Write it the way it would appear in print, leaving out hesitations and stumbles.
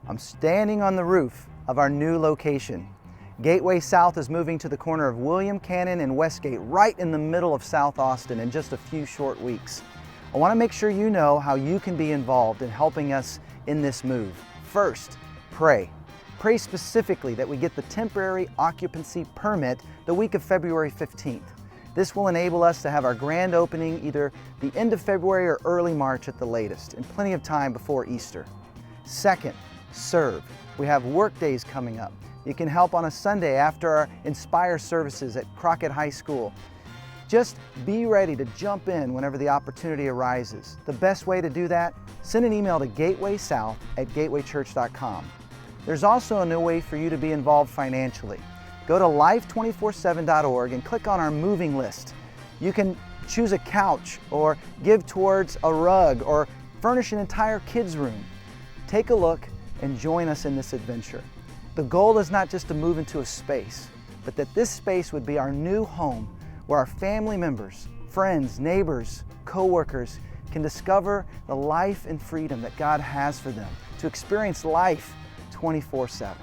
I'm standing on the roof of our new location. Gateway South is moving to the corner of William Cannon and Westgate, right in the middle of South Austin in just a few short weeks. I want to make sure you know how you can be involved in helping us in this move. First, pray. Pray specifically that we get the temporary occupancy permit the week of February 15th. This will enable us to have our grand opening either the end of February or early March at the latest, and plenty of time before Easter. Second, serve. We have work days coming up. You can help on a Sunday after our Inspire services at Crockett High School. Just be ready to jump in whenever the opportunity arises. The best way to do that? Send an email to gatewaysouth@gatewaychurch.com. There's also a new way for you to be involved financially. Go to life247.org and click on our moving list. You can choose a couch or give towards a rug or furnish an entire kids' room. Take a look and join us in this adventure. The goal is not just to move into a space, but that this space would be our new home where our family members, friends, neighbors, co-workers can discover the life and freedom that God has for them to experience life 24/7.